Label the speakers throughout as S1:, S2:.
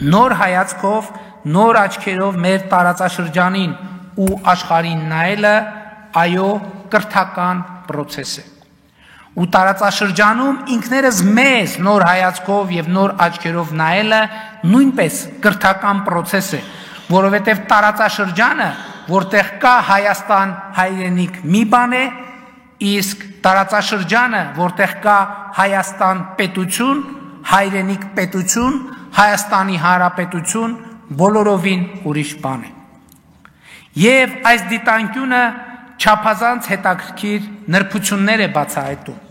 S1: նոր հայացքով, նոր աչքերով մեր տարածաշրջանին ու աշխարհին նայելը այո կրթական process է։ Ու տարածաշրջանում ինքներս մեզ նոր հայացքով եւ նոր աչքերով նայելը նույնպես կրթական process է, որովհետեւ տարածաշրջանը, որտեղ կա Հայաստան հայրենիք մի բան է, իսկ տարածաշրջանը, որտեղ կա Հայաստան պետություն, հայրենիք պետություն, Հայաստանի Հանրապետություն, բոլորովին ուրիշ բան է։ Եվ այս դիտանկյունը չափազանց հետաքրքիր նրբություններ է բացահայտում։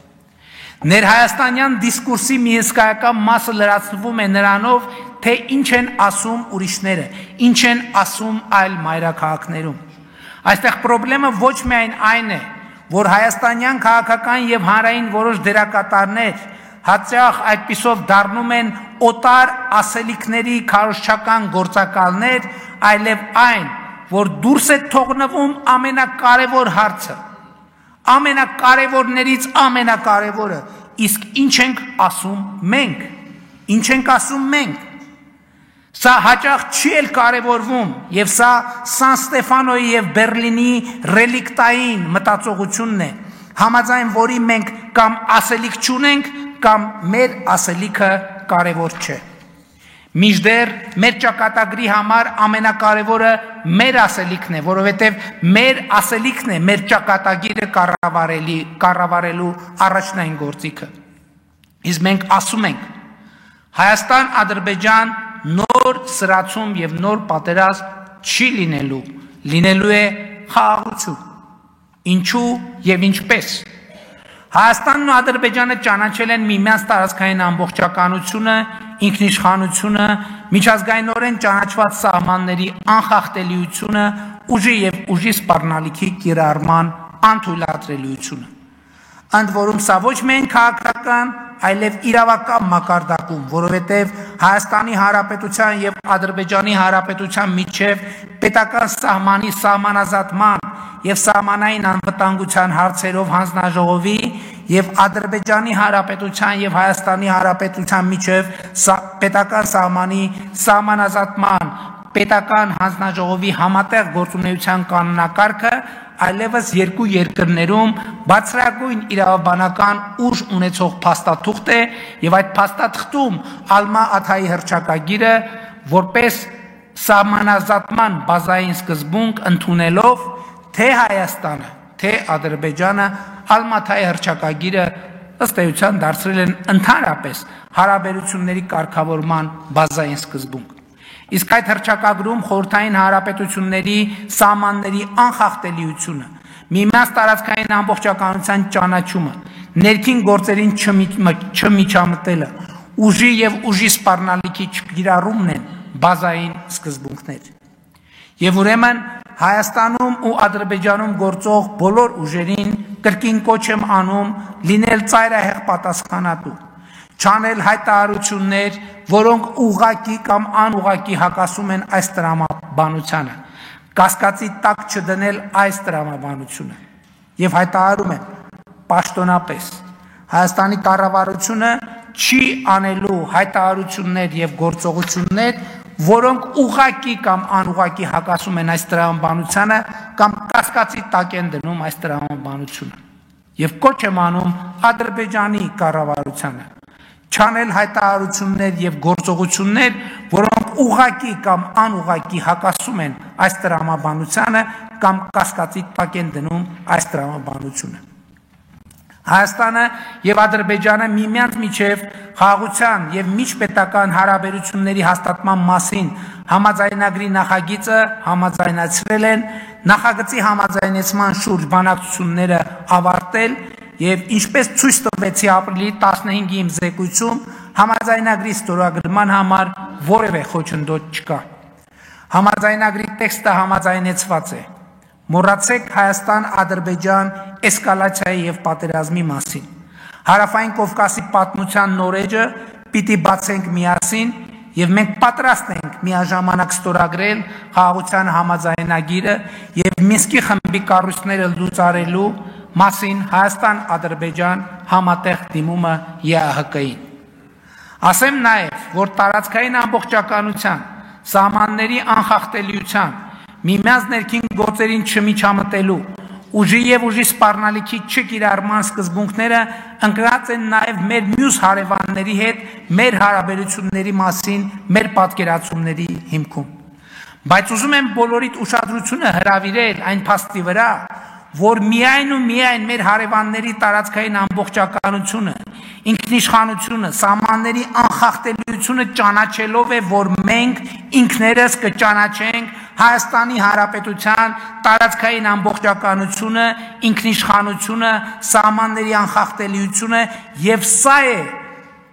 S1: Ներհայաստանյան դիսկուրսի մի հսկայական մասը լրացվում է նրանով, թե ինչ են ասում ուրիշները, ինչ են ասում այլ մայրաքաղաքներում։ Այստեղ խնդրեմը ոչ միայն այն է, որ հայաստանյան քաղաքական եւ հանրային որոշ դերակատարներ հաճախ այդպիսով դառնում են օտար ասելիքների քարոզչական գործակալներ, այլև այն, որ դուրս է թողնվում ամենակարևոր հարցը, ամենակարևորներից ամենակարևորը, իսկ ինչ ենք ասում մենք, ինչ ենք ասում մենք։ Սա հաճախ չի էլ կարևորվում, եւ սա Սան Ստեֆանոյի եւ Բերլինի ռելիկտային մտածողությունն է, համաձայն որի մենք կամ ասելիք չունենք, կամ մեր ասելիքը կարևոր չէ։ Մինչդեռ մեր ճակատագրի համար ամենակարևորը մեր ասելիքն է, որովհետև մեր ասելիքն է մեր ճակատագիրը կառավարելու առաջնային գործիքը։ Իսկ մենք ասում ենք Հայաստան-Ադրբեջան նոր սրացում եւ նոր պատերազմ չի լինելու, լինելու է խաղաղություն։ Ինչու եւ ինչպես։ Հայաստանն ու Ադրբեջանը ճանաչել են միմյանց տարածքային ամբողջականությունը, ինքնիշխանությունը, միջազգայինորեն ճանաչված սահմանների անխախտելիությունը, ուժի եւ ուժի սպառնալիքի կիրառման անթույլատրելիությունը։ Ընդ որում սա ոչ միայն քաղաքական, այլև իրավական մակարդակում, որովհետև Հայաստանի Հանրապետության եւ Ադրբեջանի Հանրապետության միջև պետական սահմանի սահմանազատման եւ սահմանային անվտանգության հարցերով հանձնաժողովի եւ Ադրբեջանի Հանրապետության եւ Հայաստանի Հանրապետության միջև պետական սահմանի սահմանազատման պետական հանձնաժողովի համատեղ գործունեության կանոնակարգը այլևս երկու երկրներում բացրագույն իրավաբանական ուժ ունեցող փաստաթուղթ է եւ այդ փաստաթղթում Ալմա Աթայի հռչակագիրը որպես սահմանազատման բազային սկզբունք ընդունելով թե Հայաստանը, թե Ադրբեջանը Ալմա Աթայի հռչակագիրը ըստ էության դարձրել են ընդհանրապես հարաբերությունների կարգավորման բազային սկզբունք։ Իսկ այդ հռչակագրում խորհրդային հանրապետությունների սահմանների անխախտելիությունը, միմյանց տարածքային ամբողջականության ճանաչումը, ներքին գործերին չմիջամտելը, ուժի եւ ուժի սպառնալիքի չկիրառումն են բազային սկզբունքներ։ Եվ ուրեմն Հայաստանում ու Ադրբեջանում գործող բոլոր ուժերին կրկին կոչ եմ անում լինել ծայրահեղ պատասխանատու, չանել հայտարարություններ, որոնք ուղղակի կամ անուղղակի հակասում են այս տրամաբանությանը, կասկածի տակ չդնել այս տրամաբանությունը եւ հայտարարում եմ պաշտոնապես Հայաստանի կառավարությունը չի անելու հայտարարություններ եւ գործողություններ, որոնք ուղղակի կամ անուղղակի հակասում են այս տրամաբանությանը կամ կասկածի տակ են դնում այս տրամաբանությունը եւ կոչ եմ անում Ադրբեջանի կառավարությանը չանել հայտարարություններ եւ գործողություններ, որոնք ուղղակի կամ անուղղակի հակասում են այս տրամաբանությանը կամ կասկածի տակ են դնում այս տրամաբանությունը։ Հայաստանը եւ Ադրբեջանը միմյանց միջև խաղաղության եւ միջպետական հարաբերությունների հաստատման մասին համաձայնագրի նախագիծը համաձայնացրել են, նախագծի համաձայնեցման շուրջ բանակցությունները ավարտել եւ ինչպես ցույց տվեցի ապրիլի 15-ի իմ զեկույցում համաձայնագրի ստորագրման համար որևէ խոչընդոտ չկա։ Համաձայնագրի տեքստը համաձայնեցված է։ Մոռացեք Հայաստան-Ադրբեջան էսկալացիայի եւ պատերազմի մասին։ Հարավային Կովկասի պատմության նորեջը պիտի բացենք միասին եւ մենք պատրաստ ենք միաժամանակ ստորագրել խաղաղության համաձայնագիրը եւ Մինսկի խմբի կառույցները լուծարելու մասին Հայաստան-Ադրբեջան համատեղ դիմումը ԵԱՀԿ-ին։ Ասեմ նաև, որ տարածքային ամբողջականության, սահմանների անխախտելիության, միմյանց ներքին գործերին չմիջամտելու, ուժի և ուժի սպառնալիքի չկիրառման սկզբունքները ընկած են նաև մեր մյուս հարևանների հետ մեր հարաբերությունների մասին մեր պատկերացումների հիմքում։ Բայց ուզում եմ բոլորիդ ուշադրությունը հրավիրել այն փաստի վրա, որ միայն ու միայն մեր հարևանների տարածքային ամբողջականությունը, ինքնիշխանությունը, սահմանների անխախտելիությունը ճանաչելով է, որ մենք ինքներս կճանաչենք Հայաստանի Հանրապետության տարածքային ամբողջականությունը, ինքնիշխանությունը, սահմանների անխախտելիությունը եւ սա է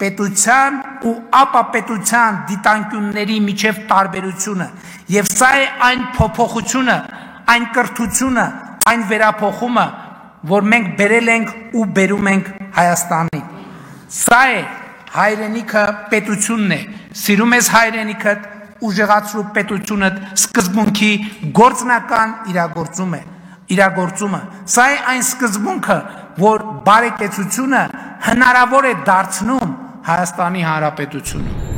S1: պետության ու ապապետության դիտանկյունների միջև տարբերությունը եւ սա է այն փոփոխությունը, այն կրթությունը, այն վերափոխումը, որ մենք բերել ենք ու բերում ենք Հայաստանին։ Սա է հայրենիքը պետությունն է, սիրում ես հայրենիքդ, ուժեղացրու պետությունդ սկզբունքի գործնական իրագործումը։ Սա է այն սկզբունքը, որ բարեկեցությունը հնարավոր է դարձնում Հայաստանի Հանրապետությունում։